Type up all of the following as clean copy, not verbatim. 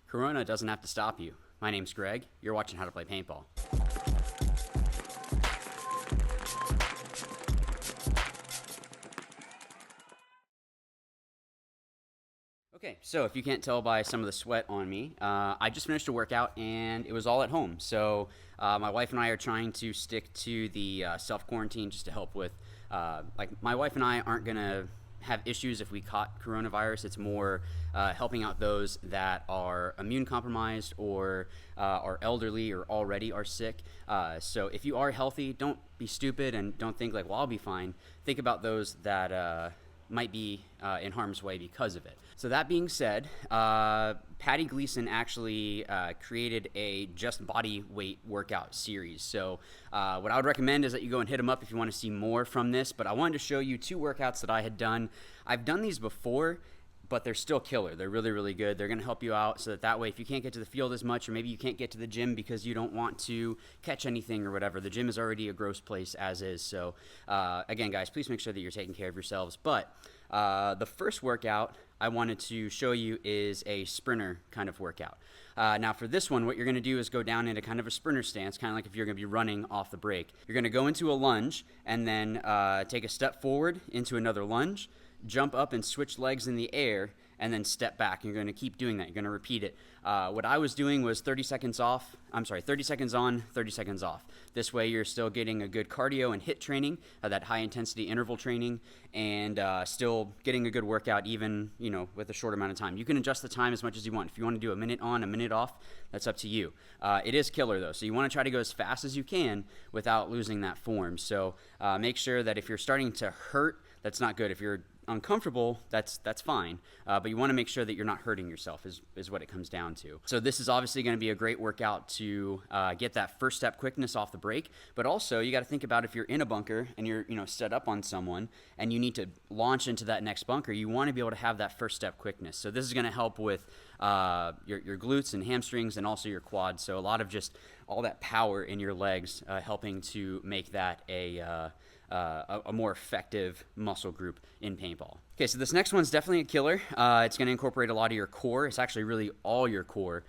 Corona doesn't have to stop you. My name's Greg. You're watching How to Play Paintball. Okay, so if you can't tell by some of the sweat on me, I just finished a workout and it was all at home. So my wife and I are trying to stick to the self-quarantine just to help with, my wife and I aren't going to have issues if we caught coronavirus. It's more helping out those that are immune compromised or are elderly or already are sick. So if you are healthy, don't be stupid and don't think like, well, I'll be fine. Think about those that might be in harm's way because of it. So that being said, Paddy Gleason actually created a just body weight workout series. So what I would recommend is that you go and hit him up if you want to see more from this. But I wanted to show you two workouts that I had done. I've done these before, but they're still killer. They're really, really good. They're going to help you out so that way if you can't get to the field as much, or maybe you can't get to the gym because you don't want to catch anything or whatever, the gym is already a gross place as is. So again, guys, please make sure that you're taking care of yourselves. But the first workout I wanted to show you is a sprinter kind of workout. Now for this one, what you're going to do is go down into kind of a sprinter stance, kind of like if you're going to be running off the break. You're going to go into a lunge and then take a step forward into another lunge, jump up and switch legs in the air, and then step back. You're going to keep doing that. You're going to repeat it. What I was doing was 30 seconds on, 30 seconds off. This way you're still getting a good cardio and HIIT training, that high intensity interval training, and still getting a good workout even, with a short amount of time. You can adjust the time as much as you want. If you want to do a minute on, a minute off, that's up to you. It is killer though, so you want to try to go as fast as you can without losing that form. So make sure that if you're starting to hurt, that's not good. If you're uncomfortable, that's fine, but you want to make sure that you're not hurting yourself is what it comes down to. So this is obviously going to be a great workout to get that first step quickness off the break, but also you got to think about if you're in a bunker and you're set up on someone and you need to launch into that next bunker, you want to be able to have that first step quickness. So this is going to help with your glutes and hamstrings and also your quads. So a lot of just all that power in your legs, helping to make that a more effective muscle group in paintball. Okay, so this next one's definitely a killer. It's going to incorporate a lot of your core. It's actually really all your core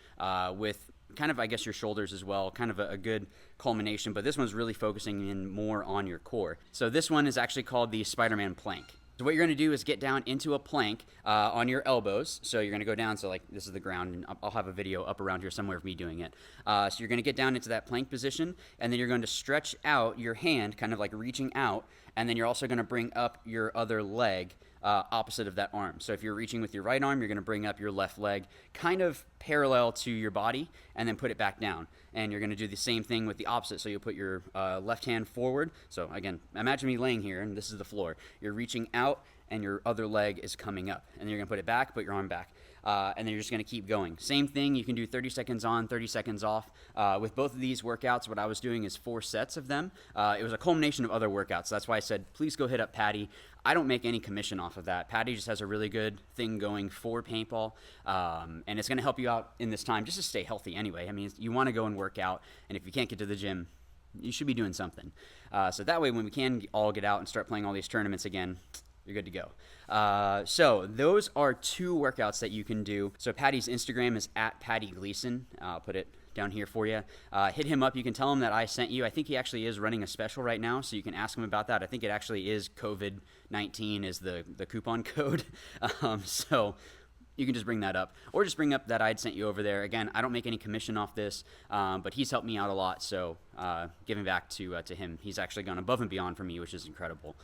with kind of, I guess, your shoulders as well, kind of a good culmination, but this one's really focusing in more on your core. So this one is actually called the Spiderman Plank. So what you're going to do is get down into a plank on your elbows. So you're going to go down, so like this is the ground, and I'll have a video up around here somewhere of me doing it. So you're going to get down into that plank position, and then you're going to stretch out your hand, kind of like reaching out, and then you're also going to bring up your other leg opposite of that arm. So if you're reaching with your right arm, you're going to bring up your left leg kind of parallel to your body and then put it back down. And you're going to do the same thing with the opposite. So you'll put your left hand forward. So again, imagine me laying here and this is the floor. You're reaching out and your other leg is coming up. And then you're going to put it back, put your arm back. And then you're just going to keep going. Same thing, you can do 30 seconds on, 30 seconds off. With both of these workouts, what I was doing is 4 sets of them. It was a culmination of other workouts. That's why I said, please go hit up Paddy. I don't make any commission off of that. Paddy just has a really good thing going for paintball, and it's going to help you out in this time just to stay healthy anyway. I mean, you want to go and work out, and if you can't get to the gym, you should be doing something. So that way when we can all get out and start playing all these tournaments again, you're good to go. So those are 2 workouts that you can do. So Paddy's Instagram is at Paddy Gleason. I'll put it down here for you. Hit him up. You can tell him that I sent you. I think he actually is running a special right now, so you can ask him about that. I think it actually is COVID-19 is the coupon code. So you can just bring that up, or just bring up that I'd sent you over there. Again, I don't make any commission off this, but he's helped me out a lot, so giving back to him. He's actually gone above and beyond for me, which is incredible.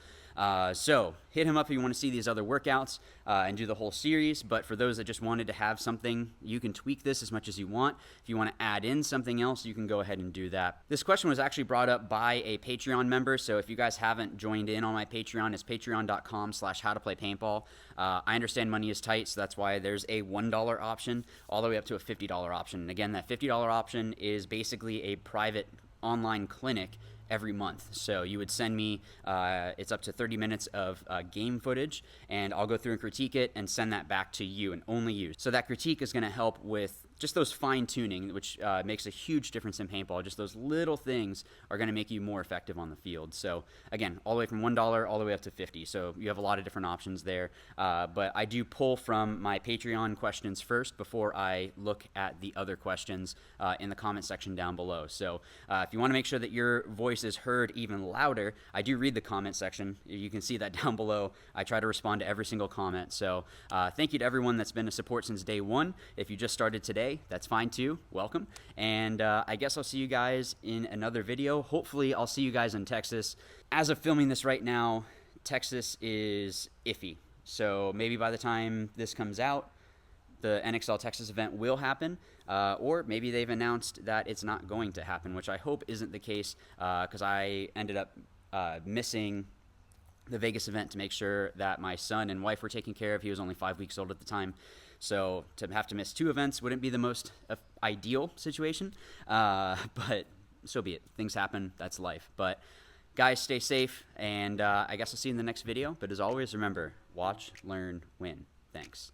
So hit him up if you want to see these other workouts and do the whole series. But for those that just wanted to have something, you can tweak this as much as you want. If you want to add in something else, you can go ahead and do that. This question was actually brought up by a Patreon member. So if you guys haven't joined in on my Patreon, it's patreon.com/howtoplaypaintball. I understand money is tight, so that's why there's a $1 option all the way up to a $50 option. And again, that $50 option is basically a private online clinic every month. So you would send me, it's up to 30 minutes of game footage, and I'll go through and critique it and send that back to you and only you. So that critique is going to help with just those fine tuning, which makes a huge difference in paintball. Just those little things are going to make you more effective on the field. So again, all the way from $1 all the way up to 50. So you have a lot of different options there. But I do pull from my Patreon questions first before I look at the other questions in the comment section down below. So if you want to make sure that your voice is heard even louder, I do read the comment section. You can see that down below. I try to respond to every single comment. So thank you to everyone that's been a support since day one. If you just started today, that's fine too. Welcome. And I guess I'll see you guys in another video. Hopefully I'll see you guys in Texas. As of filming this right now, Texas is iffy. So maybe by the time this comes out, the NXL Texas event will happen, or maybe they've announced that it's not going to happen, which I hope isn't the case, because I ended up missing the Vegas event to make sure that my son and wife were taken care of. He was only 5 weeks old at the time. So to have to miss 2 events wouldn't be the most ideal situation, but so be it. Things happen. That's life. But guys, stay safe, and I guess I'll see you in the next video. But as always, remember, watch, learn, win. Thanks.